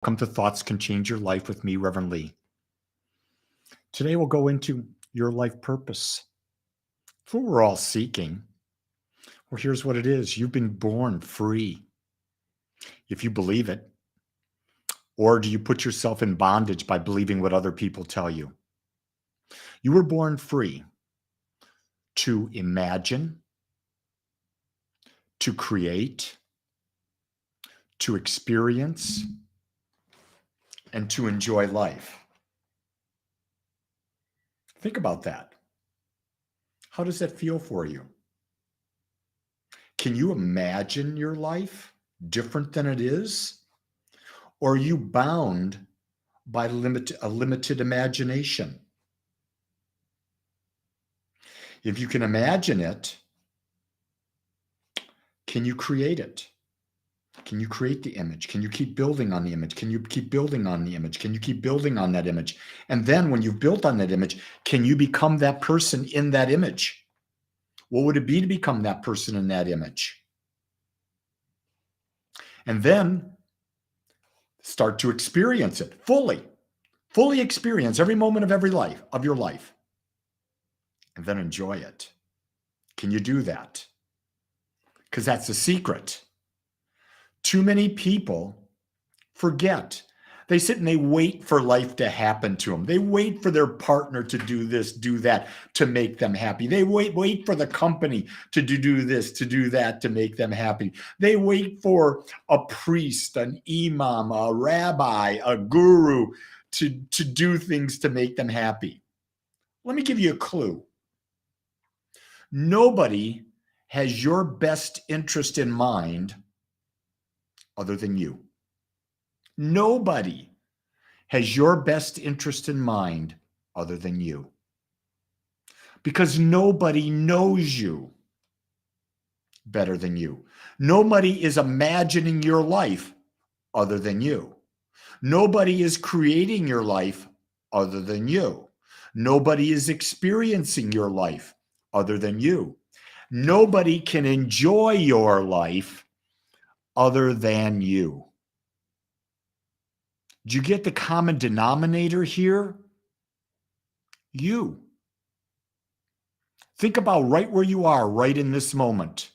Welcome to Thoughts Can Change Your Life with me, Reverend Lee. Today we'll go into your life purpose. It's what we're all seeking. Well, here's what it is. You've been born free, if you believe it. Or do you put yourself in bondage by believing what other people tell you? You were born free to imagine, to create, to experience, and to enjoy life. Think about that. How does that feel for you? Can you imagine your life different than it is? Or are you bound by a limited imagination? If you can imagine it, can you create it? Can you create the image? Can you keep building on the image? Can you keep building on the image? Can you keep building on that image? And then when you've built on that image, can you become that person in that image? What would it be to become that person in that image? And then start to experience it fully experience every moment of your life, and then enjoy it. Can you do that? Because that's the secret. Too many people forget. They sit and they wait for life to happen to them. They wait for their partner to do this, do that, to make them happy. They wait for the company to do this, to do that, to make them happy. They wait for a priest, an imam, a rabbi, a guru to do things to make them happy. Let me give you a clue. Nobody has your best interest in mind other than you. Nobody has your best interest in mind other than you. Because nobody knows you better than you. Nobody is imagining your life other than you. Nobody is creating your life other than you. Nobody is experiencing your life other than you. Nobody can enjoy your life other than you. Do you get the common denominator here? You. Think about right where you are, right in this moment.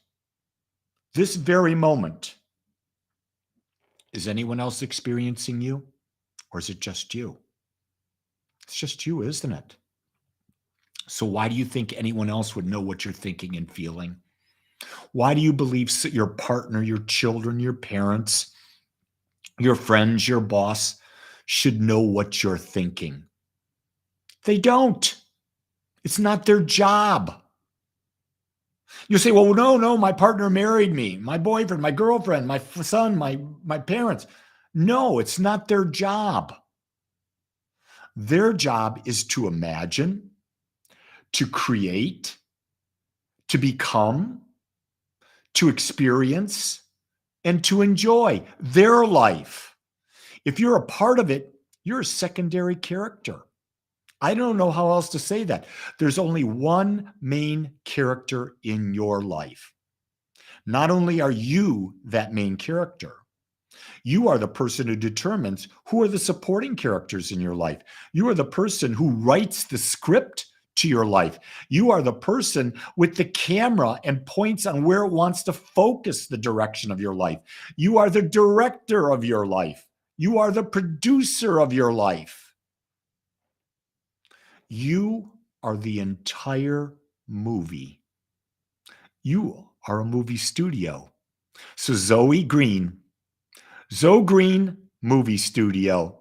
This very moment. Is anyone else experiencing you? Or is it just you? It's just you, isn't it? So why do you think anyone else would know what you're thinking and feeling? Why do you believe your partner, your children, your parents, your friends, your boss should know what you're thinking? They don't. It's not their job. You say, well, no, my partner married me, my boyfriend, my girlfriend, my son, my parents. No, it's not their job. Their job is to imagine, to create, to become, to experience, and to enjoy their life. If you're a part of it, you're a secondary character. I don't know how else to say that. There's only one main character in your life. Not only are you that main character, you are the person who determines who are the supporting characters in your life. You are the person who writes the script to your life. You are the person with the camera and points on where it wants to focus the direction of your life. You are the director of your life. You are the producer of your life. You are the entire movie. You are a movie studio. So Zoe Green, movie studio.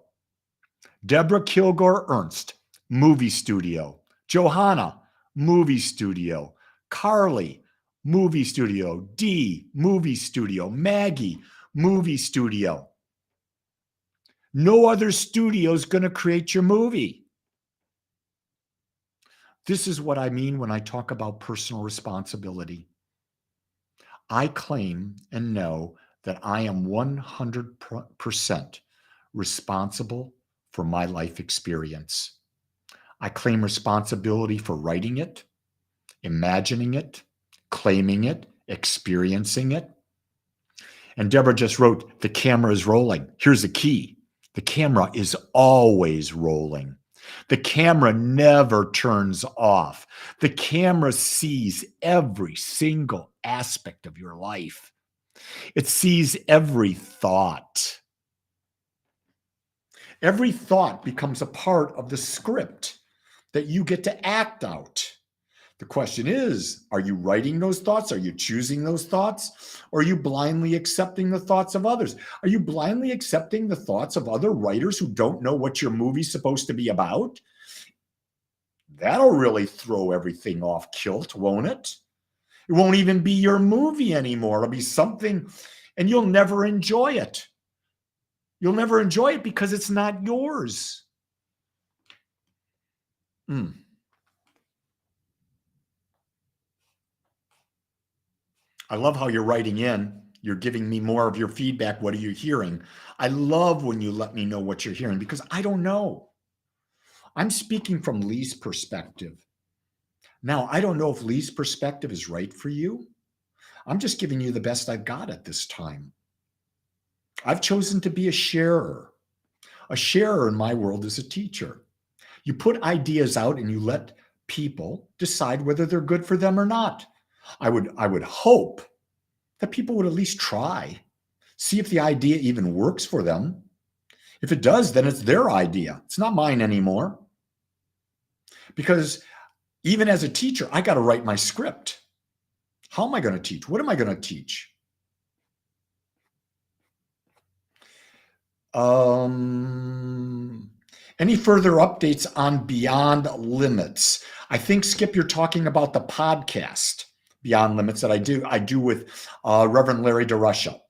Deborah Kilgore Ernst, movie studio. Johanna, movie studio. Carly, movie studio. Dee, movie studio. Maggie, movie studio. No other studio is going to create your movie. This is what I mean when I talk about personal responsibility. I claim and know that I am 100% responsible for my life experience. I claim responsibility for writing it, imagining it, claiming it, experiencing it. And Deborah just wrote, the camera is rolling. Here's the key. The camera is always rolling. The camera never turns off. The camera sees every single aspect of your life. It sees every thought. Every thought becomes a part of the script that you get to act out. The question is, are you writing those thoughts? Are you choosing those thoughts? Or are you blindly accepting the thoughts of others? Are you blindly accepting the thoughts of other writers who don't know what your movie's supposed to be about? That'll really throw everything off kilt, won't it? It won't even be your movie anymore. It'll be something, and you'll never enjoy it. You'll never enjoy it because it's not yours. I love how you're writing in. You're giving me more of your feedback. What are you hearing? I love when you let me know what you're hearing because I don't know. I'm speaking from Lee's perspective. Now, I don't know if Lee's perspective is right for you. I'm just giving you the best I've got at this time. I've chosen to be a sharer. A sharer in my world is a teacher. You put ideas out and you let people decide whether they're good for them or not. I would hope that people would at least try, see if the idea even works for them. If it does, then it's their idea. It's not mine anymore. Because even as a teacher, I got to write my script. How am I going to teach? What am I going to teach? Any further updates on Beyond Limits? I think, Skip, you're talking about the podcast Beyond Limits that I do with Reverend Larry DeRusha.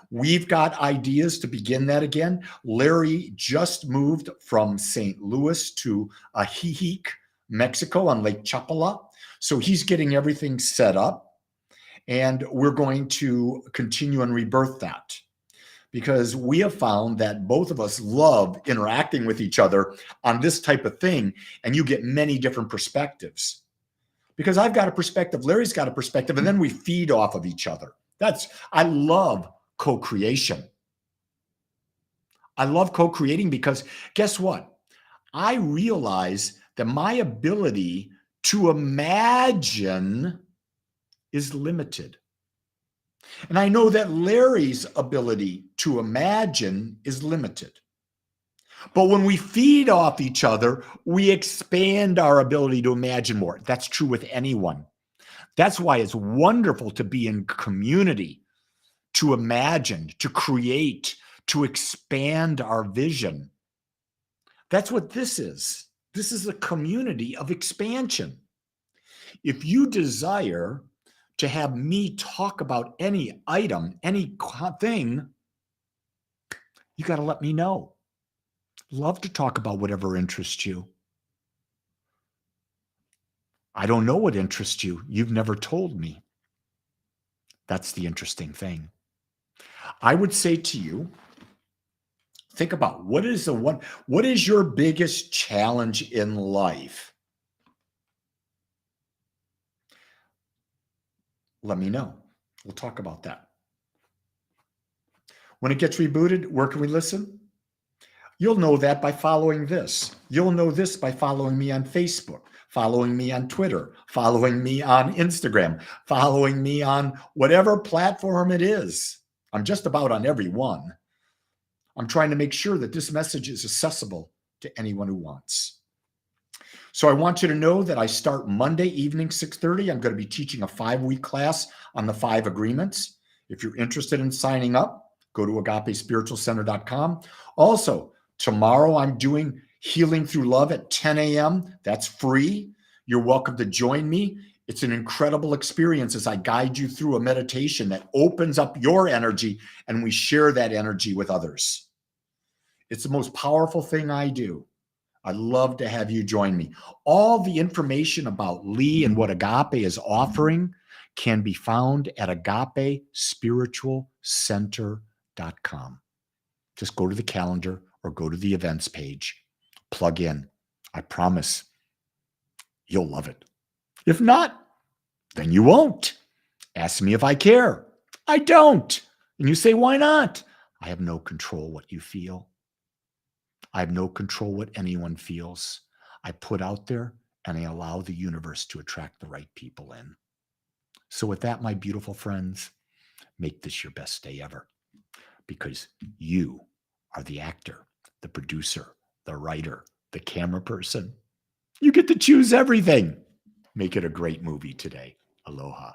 We've got ideas to begin that again. Larry just moved from St. Louis to Ajijic, Mexico on Lake Chapala. So he's getting everything set up, and we're going to continue and rebirth that because we have found that both of us love interacting with each other on this type of thing, and you get many different perspectives. Because I've got a perspective, Larry's got a perspective, and then we feed off of each other. I love co-creation. I love co-creating because guess what? I realize that my ability to imagine is limited. And I know that Larry's ability to imagine is limited. But when we feed off each other, we expand our ability to imagine more. That's true with anyone. That's why it's wonderful to be in community, to imagine, to create, to expand our vision. That's what this is. This is a community of expansion. If you desire to have me talk about any item, any thing, you got to let me know. Love to talk about whatever interests you. I don't know what interests you. You've never told me. That's the interesting thing. I would say to you, think about what is your biggest challenge in life? Let me know. We'll talk about that. When it gets rebooted, where can we listen? You'll know that by following this. You'll know this by following me on Facebook, following me on Twitter, following me on Instagram, following me on whatever platform it is. I'm just about on every one. I'm trying to make sure that this message is accessible to anyone who wants. So I want you to know that I start Monday evening, 6:30. I'm going to be teaching a 5-week class on the 5 agreements. If you're interested in signing up, go to agapespiritualcenter.com. Also, tomorrow I'm doing Healing Through Love at 10 a.m. That's free. You're welcome to join me. It's an incredible experience as I guide you through a meditation that opens up your energy and we share that energy with others. It's the most powerful thing I do. I'd love to have you join me. All the information about Lee and what Agape is offering can be found at agapespiritualcenter.com. Just go to the calendar or go to the events page. Plug in. I promise you'll love it. If not, then you won't. Ask me if I care. I don't. And you say, why not? I have no control what you feel. I have no control what anyone feels. I put out there and I allow the universe to attract the right people in. So, with that, my beautiful friends, make this your best day ever, because you are the actor, the producer, the writer, the camera person. You get to choose everything. Make it a great movie today. Aloha.